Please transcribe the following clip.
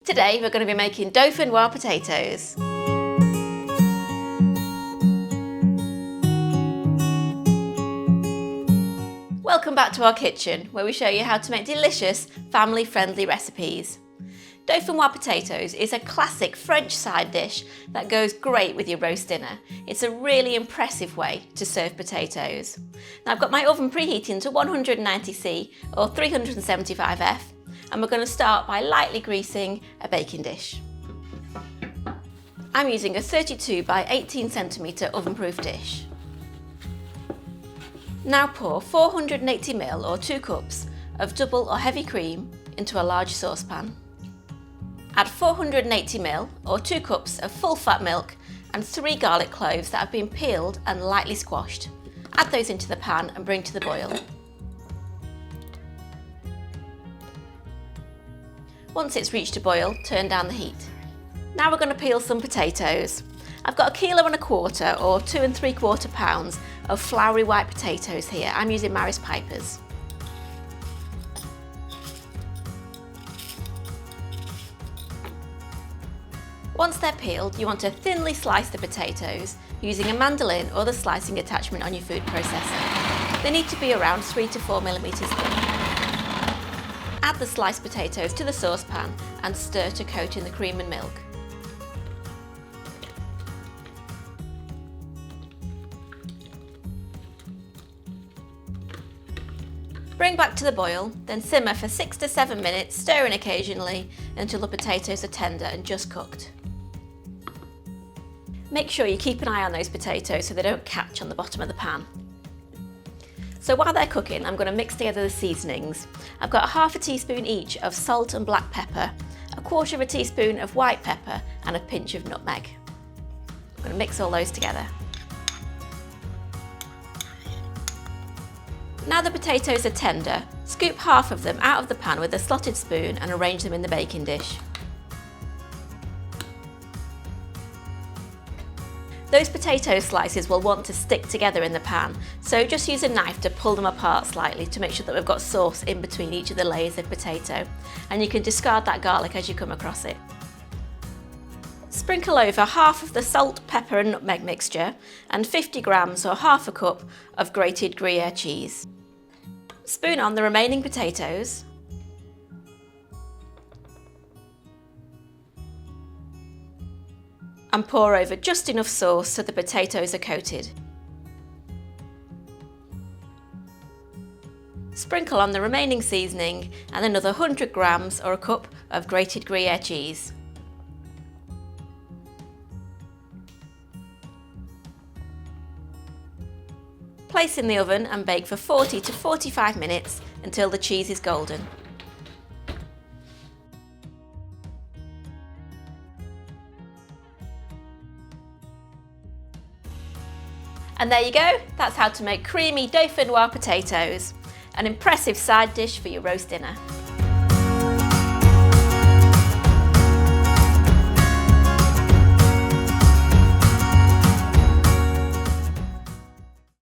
Today we're going to be making Dauphinoise potatoes. Welcome back to our kitchen, where we show you how to make delicious, family-friendly recipes. Dauphinoise potatoes is a classic French side dish that goes great with your roast dinner. It's a really impressive way to serve potatoes. Now I've got my oven preheating to 190C or 375F, and we're going to start by lightly greasing a baking dish. I'm using a 32 by 18cm oven-proof dish. Now pour 480ml or 2 cups of double or heavy cream into a large saucepan. Add 480ml or 2 cups of full fat milk and 3 garlic cloves that have been peeled and lightly squashed. Add those into the pan and bring to the boil. Once it's reached a boil, turn down the heat. Now we're going to peel some potatoes. I've got 1.25 kg or 2 3/4 pounds of floury white potatoes here. I'm using Maris Pipers. Once they're peeled, you want to thinly slice the potatoes using a mandolin or the slicing attachment on your food processor. They need to be around 3 to 4mm thick. Add the sliced potatoes to the saucepan and stir to coat in the cream and milk. Bring back to the boil, then simmer for 6 to 7 minutes, stirring occasionally until the potatoes are tender and just cooked. Make sure you keep an eye on those potatoes so they don't catch on the bottom of the pan. So while they're cooking, I'm going to mix together the seasonings. I've got 1/2 teaspoon each of salt and black pepper, 1/4 teaspoon of white pepper and a pinch of nutmeg. I'm going to mix all those together. Now the potatoes are tender, scoop half of them out of the pan with a slotted spoon and arrange them in the baking dish. Those potato slices will want to stick together in the pan, so just use a knife to pull them apart slightly to make sure that we've got sauce in between each of the layers of potato, and you can discard that garlic as you come across it. Sprinkle over half of the salt, pepper and nutmeg mixture and 50 grams or 1/2 cup of grated Gruyere cheese. Spoon on the remaining potatoes. And pour over just enough sauce so the potatoes are coated. Sprinkle on the remaining seasoning and another 100 grams or a cup of grated Gruyere cheese. Place in the oven and bake for 40 to 45 minutes until the cheese is golden. And there you go, that's how to make creamy Dauphinoise potatoes, an impressive side dish for your roast dinner.